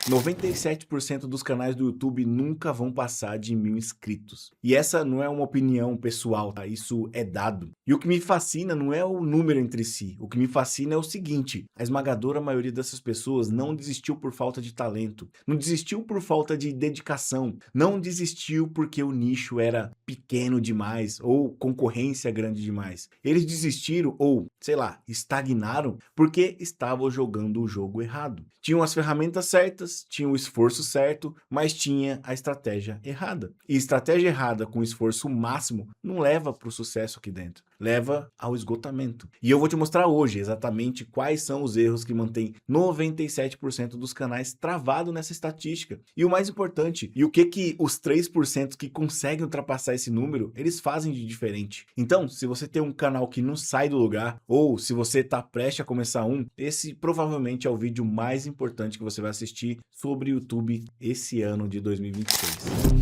97% dos canais do YouTube nunca vão passar de 1.000 inscritos. E essa não é uma opinião pessoal, tá? Isso é dado. E o que me fascina não é o número entre si. O que me fascina é o seguinte: a esmagadora maioria dessas pessoas não desistiu por falta de talento, não desistiu por falta de dedicação, não desistiu porque o nicho era pequeno demais ou concorrência grande demais. Eles desistiram ou, sei lá, estagnaram porque estavam jogando o jogo errado. Tinham as ferramentas certas, tinham o esforço certo, mas tinha a estratégia errada. E estratégia errada com esforço máximo não leva para o sucesso aqui dentro, leva ao esgotamento. E eu vou te mostrar hoje exatamente quais são os erros que mantêm 97% dos canais travados nessa estatística. E o mais importante, e o que os 3% que conseguem ultrapassar esse número, eles fazem de diferente. Então, se você tem um canal que não sai do lugar, ou se você está prestes a começar um, esse provavelmente é o vídeo mais importante que você vai assistir sobre YouTube esse ano de 2026.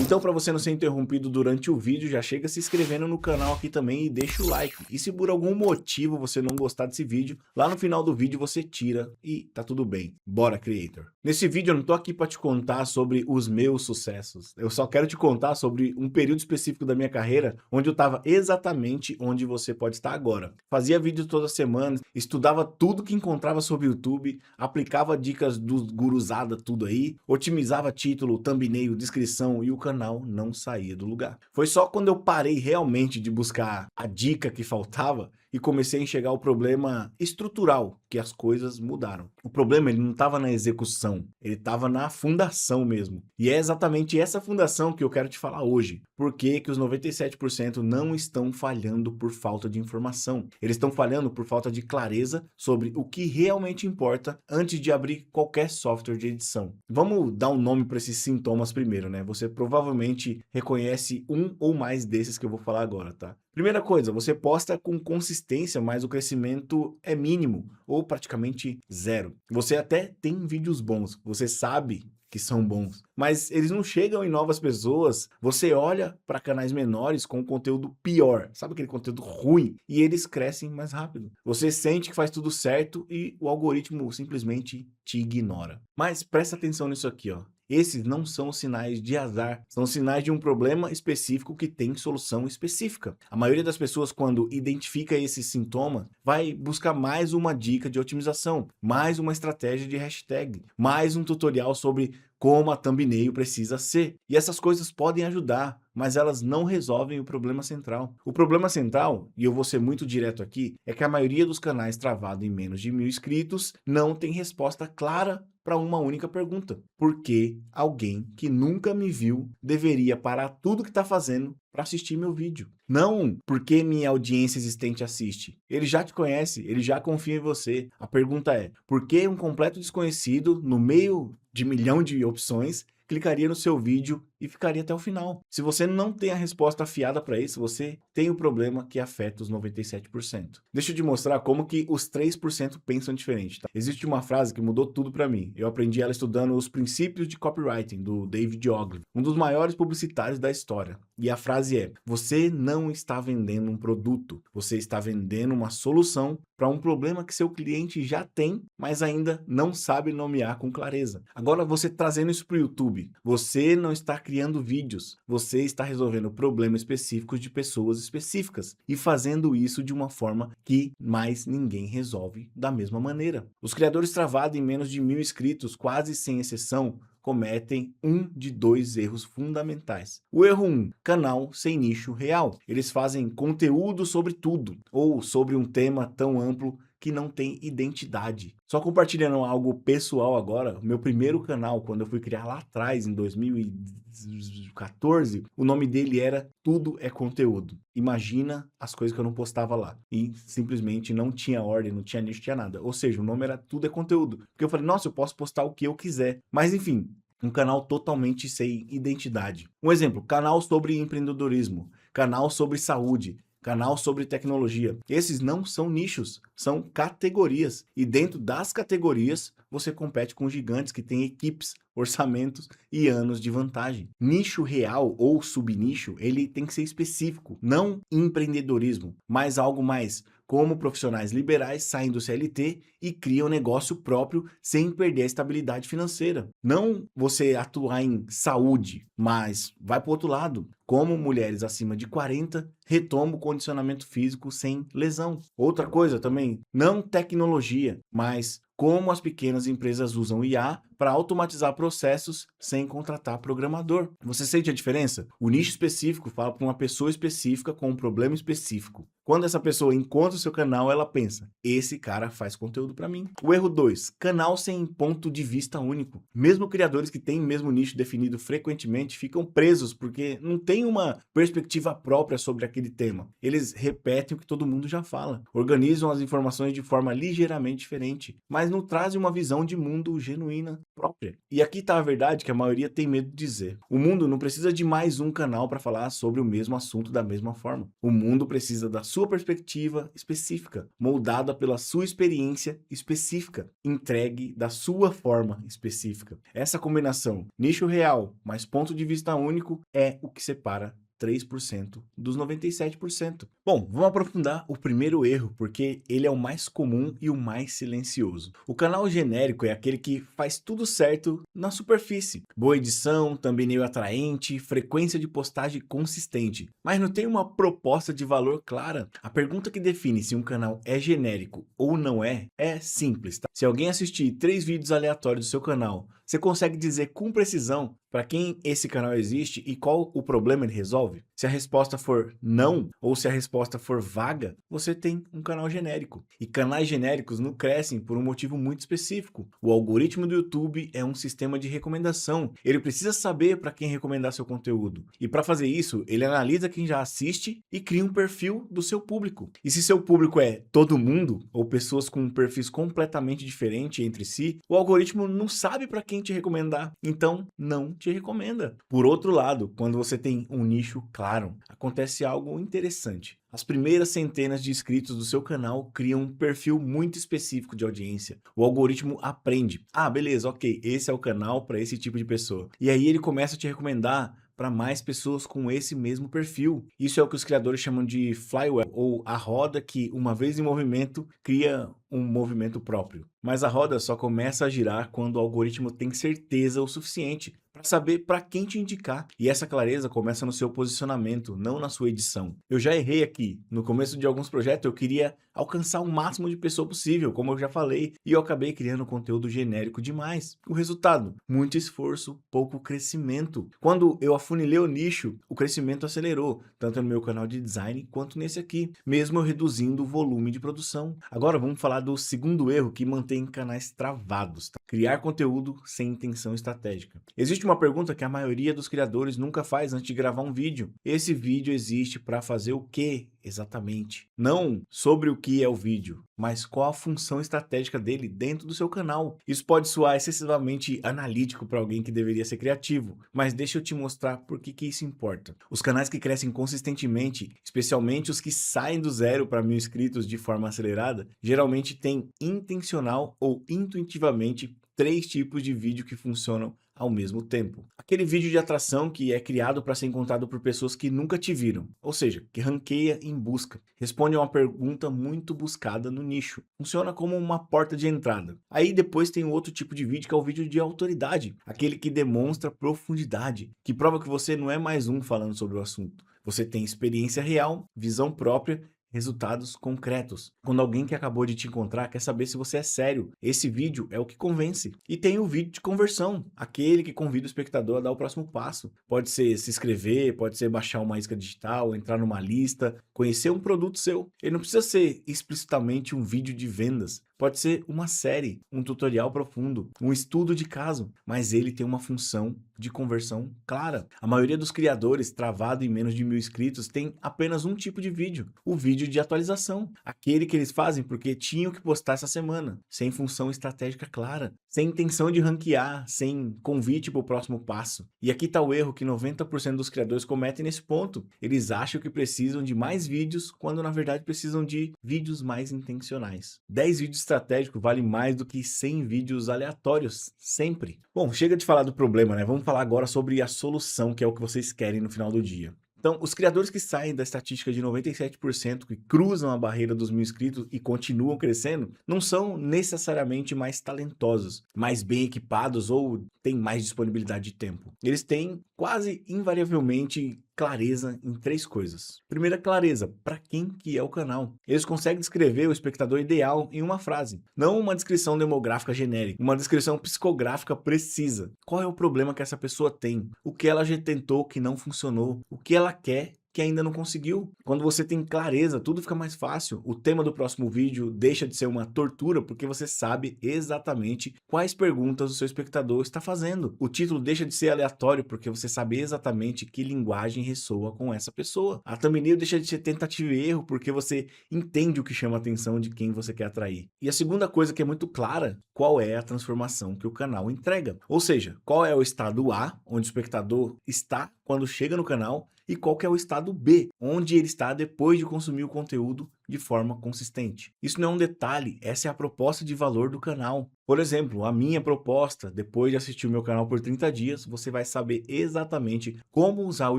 Então, para você não ser interrompido durante o vídeo, já chega se inscrevendo no canal aqui também e deixa o like. E se por algum motivo você não gostar desse vídeo, lá no final do vídeo você tira e tá tudo bem. Bora, Creator! Nesse vídeo eu não tô aqui para te contar sobre os meus sucessos. Eu só quero te contar sobre um período específico da minha carreira onde eu estava exatamente onde você pode estar agora. Fazia vídeo toda semana, estudava tudo que encontrava sobre o YouTube, aplicava dicas dos guruzada tudo aí, otimizava título, thumbnail, descrição e o canal não saía do lugar. Foi só quando eu parei realmente de buscar a dica que faltava e comecei a enxergar o problema estrutural, que as coisas mudaram. O problema ele não estava na execução, ele estava na fundação mesmo. E é exatamente essa fundação que eu quero te falar hoje. Por que que os 97% não estão falhando por falta de informação? Eles estão falhando por falta de clareza sobre o que realmente importa antes de abrir qualquer software de edição. Vamos dar um nome para esses sintomas primeiro, né? Você provavelmente reconhece um ou mais desses que eu vou falar agora, tá? Primeira coisa, você posta com consistência, mas o crescimento é mínimo ou praticamente zero. Você até tem vídeos bons, você sabe que são bons, mas eles não chegam em novas pessoas. Você olha para canais menores com conteúdo pior, sabe aquele conteúdo ruim, e eles crescem mais rápido. Você sente que faz tudo certo e o algoritmo simplesmente te ignora. Mas presta atenção nisso aqui, ó. Esses não são sinais de azar, são sinais de um problema específico que tem solução específica. A maioria das pessoas, quando identifica esse sintoma, vai buscar mais uma dica de otimização, mais uma estratégia de hashtag, mais um tutorial sobre como a thumbnail precisa ser. E essas coisas podem ajudar, mas elas não resolvem o problema central. O problema central, e eu vou ser muito direto aqui, é que a maioria dos canais travados em menos de 1.000 inscritos não tem resposta clara para uma única pergunta: por que alguém que nunca me viu deveria parar tudo que está fazendo para assistir meu vídeo? Não porque minha audiência existente assiste. Ele já te conhece, ele já confia em você. A pergunta é: por que um completo desconhecido, no meio de 1.000.000 de opções, clicaria no seu vídeo e ficaria até o final? Se você não tem a resposta afiada para isso, você tem o problema que afeta os 97%. Deixa eu te mostrar como que os 3% pensam diferente, tá? Existe uma frase que mudou tudo para mim. Eu aprendi ela estudando os princípios de copywriting do David Ogilvy, um dos maiores publicitários da história. E a frase é: você não está vendendo um produto, você está vendendo uma solução para um problema que seu cliente já tem, mas ainda não sabe nomear com clareza. Agora, você trazendo isso para o YouTube, você não está criando vídeos, você está resolvendo problemas específicos de pessoas específicas e fazendo isso de uma forma que mais ninguém resolve da mesma maneira. Os criadores travados em menos de 1.000 inscritos, quase sem exceção, cometem um de dois erros fundamentais. O erro 1, canal sem nicho real. Eles fazem conteúdo sobre tudo ou sobre um tema tão amplo que não tem identidade. Só compartilhando algo pessoal agora, meu primeiro canal, quando eu fui criar lá atrás, em 2014, o nome dele era Tudo é Conteúdo. Imagina as coisas que eu não postava lá. E simplesmente não tinha ordem, não tinha nicho, tinha nada. Ou seja, o nome era Tudo é Conteúdo. Porque eu falei, nossa, eu posso postar o que eu quiser. Mas enfim, um canal totalmente sem identidade. Um exemplo, canal sobre empreendedorismo, canal sobre saúde, canal sobre tecnologia. Esses não são nichos, são categorias. E dentro das categorias, você compete com gigantes que têm equipes, orçamentos e anos de vantagem. Nicho real ou subnicho, ele tem que ser específico, não empreendedorismo, mas algo mais como profissionais liberais saem do CLT e criam negócio próprio sem perder a estabilidade financeira. Não você atuar em saúde, mas vai para o outro lado. Como mulheres acima de 40 retomam o condicionamento físico sem lesão. Outra coisa também, não tecnologia, mas como as pequenas empresas usam IA para automatizar processos sem contratar programador. Você sente a diferença? O nicho específico fala para uma pessoa específica com um problema específico. Quando essa pessoa encontra o seu canal, ela pensa, esse cara faz conteúdo para mim. O erro 2, canal sem ponto de vista único. Mesmo criadores que têm o mesmo nicho definido frequentemente ficam presos porque não tem uma perspectiva própria sobre aquele tema. Eles repetem o que todo mundo já fala, organizam as informações de forma ligeiramente diferente, mas não trazem uma visão de mundo genuína própria. E aqui está a verdade que a maioria tem medo de dizer. O mundo não precisa de mais um canal para falar sobre o mesmo assunto da mesma forma. O mundo precisa da sua perspectiva específica, moldada pela sua experiência específica, entregue da sua forma específica. Essa combinação, nicho real mais ponto de vista único, é o que separa 3% dos 97%. Bom, vamos aprofundar o primeiro erro, porque ele é o mais comum e o mais silencioso. O canal genérico é aquele que faz tudo certo na superfície. Boa edição, thumbnail atraente, frequência de postagem consistente, mas não tem uma proposta de valor clara. A pergunta que define se um canal é genérico ou não é simples, tá? Se alguém assistir 3 vídeos aleatórios do seu canal, você consegue dizer com precisão para quem esse canal existe e qual o problema ele resolve? Se a resposta for não, ou se a resposta for vaga, você tem um canal genérico. E canais genéricos não crescem por um motivo muito específico. O algoritmo do YouTube é um sistema de recomendação. Ele precisa saber para quem recomendar seu conteúdo. E para fazer isso, ele analisa quem já assiste e cria um perfil do seu público. E se seu público é todo mundo, ou pessoas com perfis completamente diferentes entre si, o algoritmo não sabe para quem te recomendar. Então, não te recomenda. Por outro lado, quando você tem um nicho claro, acontece algo interessante. As primeiras centenas de inscritos do seu canal criam um perfil muito específico de audiência. O algoritmo aprende. Ah, beleza, ok, esse é o canal para esse tipo de pessoa. E aí ele começa a te recomendar para mais pessoas com esse mesmo perfil. Isso é o que os criadores chamam de flywheel, ou a roda que, uma vez em movimento, cria um movimento próprio. Mas a roda só começa a girar quando o algoritmo tem certeza o suficiente para saber para quem te indicar. E essa clareza começa no seu posicionamento, não na sua edição. Eu já errei aqui. No começo de alguns projetos eu queria alcançar o máximo de pessoa possível, como eu já falei, e eu acabei criando conteúdo genérico demais. O resultado? Muito esforço, pouco crescimento. Quando eu afunilei o nicho, o crescimento acelerou, tanto no meu canal de design quanto nesse aqui, mesmo eu reduzindo o volume de produção. Agora vamos falar do segundo erro que mantém canais travados, tá? Criar conteúdo sem intenção estratégica. Existe uma pergunta que a maioria dos criadores nunca faz antes de gravar um vídeo. Esse vídeo existe para fazer o quê exatamente? Não sobre o que é o vídeo, mas qual a função estratégica dele dentro do seu canal. Isso pode soar excessivamente analítico para alguém que deveria ser criativo, mas deixa eu te mostrar por que isso importa. Os canais que crescem consistentemente, especialmente os que saem do 0 para 1000 inscritos de forma acelerada, geralmente têm intencional ou intuitivamente 3 tipos de vídeo que funcionam ao mesmo tempo. Aquele vídeo de atração que é criado para ser encontrado por pessoas que nunca te viram, ou seja, que ranqueia em busca, responde a uma pergunta muito buscada no nicho, funciona como uma porta de entrada. Aí depois tem um outro tipo de vídeo que é o vídeo de autoridade, aquele que demonstra profundidade, que prova que você não é mais um falando sobre o assunto. Você tem experiência real, visão própria, resultados concretos. Quando alguém que acabou de te encontrar quer saber se você é sério, esse vídeo é o que convence. E tem o vídeo de conversão, aquele que convida o espectador a dar o próximo passo. Pode ser se inscrever, pode ser baixar uma isca digital, entrar numa lista, conhecer um produto seu. Ele não precisa ser explicitamente um vídeo de vendas. Pode ser uma série, um tutorial profundo, um estudo de caso, mas ele tem uma função de conversão clara. A maioria dos criadores, travado em menos de 1000 inscritos, tem apenas um tipo de vídeo, o vídeo de atualização. Aquele que eles fazem porque tinham que postar essa semana, sem função estratégica clara, sem intenção de ranquear, sem convite para o próximo passo. E aqui está o erro que 90% dos criadores cometem nesse ponto. Eles acham que precisam de mais vídeos, quando na verdade precisam de vídeos mais intencionais. 10 vídeos estratégicos valem mais do que 100 vídeos aleatórios, sempre. Bom, chega de falar do problema, né? Vamos falar agora sobre a solução, que é o que vocês querem no final do dia. Então, os criadores que saem da estatística de 97%, que cruzam a barreira dos 1.000 inscritos e continuam crescendo, não são necessariamente mais talentosos, mais bem equipados ou têm mais disponibilidade de tempo. Eles têm quase invariavelmente clareza em 3 coisas. Primeira clareza, para quem que é o canal. Eles conseguem descrever o espectador ideal em uma frase, não uma descrição demográfica genérica, uma descrição psicográfica precisa. Qual é o problema que essa pessoa tem? O que ela já tentou que não funcionou? O que ela quer que ainda não conseguiu? Quando você tem clareza, tudo fica mais fácil. O tema do próximo vídeo deixa de ser uma tortura porque você sabe exatamente quais perguntas o seu espectador está fazendo. O título deixa de ser aleatório porque você sabe exatamente que linguagem ressoa com essa pessoa. A thumbnail deixa de ser tentativa e erro porque você entende o que chama a atenção de quem você quer atrair. E a segunda coisa que é muito clara, qual é a transformação que o canal entrega. Ou seja, qual é o estado A, onde o espectador está quando chega no canal, e qual que é o estado B, onde ele está depois de consumir o conteúdo de forma consistente. Isso não é um detalhe, essa é a proposta de valor do canal. Por exemplo, a minha proposta, depois de assistir o meu canal por 30 dias, você vai saber exatamente como usar o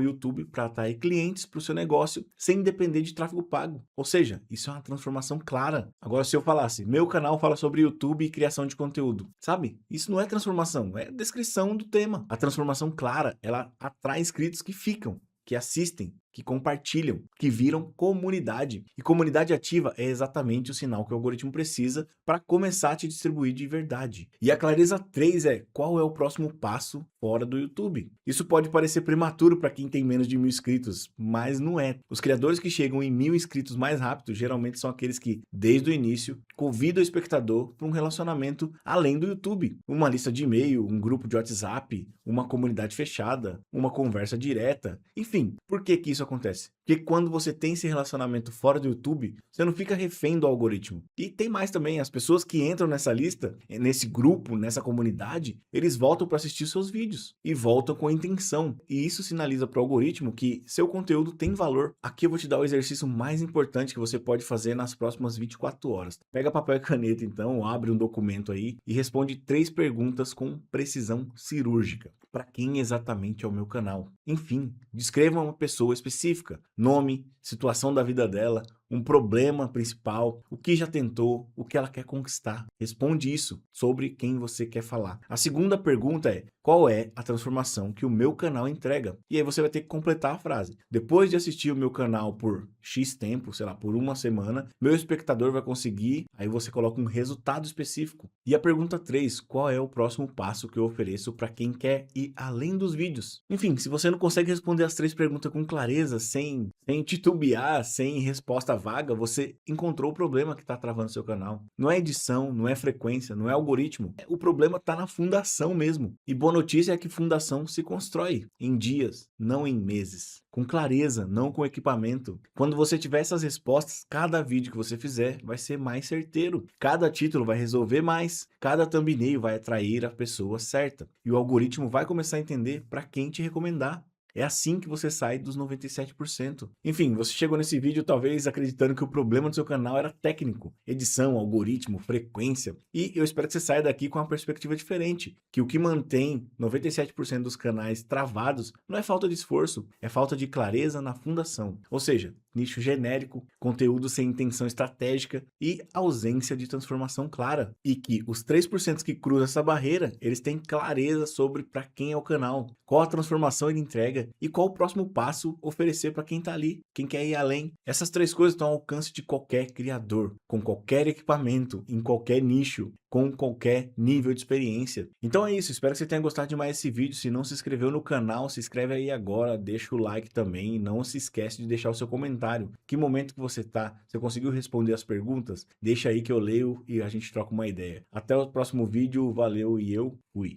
YouTube para atrair clientes para o seu negócio sem depender de tráfego pago. Ou seja, isso é uma transformação clara. Agora, se eu falasse, meu canal fala sobre YouTube e criação de conteúdo, sabe? Isso não é transformação, é descrição do tema. A transformação clara, ela atrai inscritos que ficam, que assistem, que compartilham, que viram comunidade. E comunidade ativa é exatamente o sinal que o algoritmo precisa para começar a te distribuir de verdade. E a clareza 3 é qual é o próximo passo fora do YouTube. Isso pode parecer prematuro para quem tem menos de 1.000 inscritos, mas não é. Os criadores que chegam em 1.000 inscritos mais rápido geralmente são aqueles que, desde o início, convidam o espectador para um relacionamento além do YouTube. Uma lista de e-mail, um grupo de WhatsApp, uma comunidade fechada, uma conversa direta. Enfim, por que que isso acontece? Porque quando você tem esse relacionamento fora do YouTube, você não fica refém do algoritmo. E tem mais também, as pessoas que entram nessa lista, nesse grupo, nessa comunidade, eles voltam para assistir seus vídeos e voltam com intenção. E isso sinaliza para o algoritmo que seu conteúdo tem valor. Aqui eu vou te dar o exercício mais importante que você pode fazer nas próximas 24 horas. Pega papel e caneta então, abre um documento aí e responde 3 perguntas com precisão cirúrgica. Para quem exatamente é o meu canal? Enfim, descreva uma pessoa específica, nome, situação da vida dela, um problema principal, o que já tentou, o que ela quer conquistar. Responde isso sobre quem você quer falar. A segunda pergunta é, qual é a transformação que o meu canal entrega? E aí você vai ter que completar a frase. Depois de assistir o meu canal por X tempo, sei lá, por uma semana, meu espectador vai conseguir, aí você coloca um resultado específico. E a pergunta 3, qual é o próximo passo que eu ofereço para quem quer ir além dos vídeos? Enfim, se você não consegue responder as 3 perguntas com clareza, sem titubear, sem resposta vaga, você encontrou o problema que está travando seu canal. Não é edição, não é frequência, não é algoritmo. O problema está na fundação mesmo. E boa notícia é que fundação se constrói em dias, não em meses. Com clareza, não com equipamento. Quando você tiver essas respostas, cada vídeo que você fizer vai ser mais certeiro. Cada título vai resolver mais. Cada thumbnail vai atrair a pessoa certa. E o algoritmo vai começar a entender para quem te recomendar. É assim que você sai dos 97%. Enfim, você chegou nesse vídeo talvez acreditando que o problema do seu canal era técnico, edição, algoritmo, frequência. E eu espero que você saia daqui com uma perspectiva diferente, que o que mantém 97% dos canais travados não é falta de esforço, é falta de clareza na fundação. Ou seja, nicho genérico, conteúdo sem intenção estratégica e ausência de transformação clara. E que os 3% que cruzam essa barreira, eles têm clareza sobre para quem é o canal, qual a transformação ele entrega e qual o próximo passo oferecer para quem está ali, quem quer ir além. Essas 3 coisas estão ao alcance de qualquer criador, com qualquer equipamento, em qualquer nicho, com qualquer nível de experiência. Então é isso, espero que você tenha gostado de mais esse vídeo. Se não se inscreveu no canal, se inscreve aí agora, deixa o like também e não se esquece de deixar o seu comentário. Que momento que você tá? Você conseguiu responder as perguntas? Deixa aí que eu leio e a gente troca uma ideia. Até o próximo vídeo, valeu e eu fui!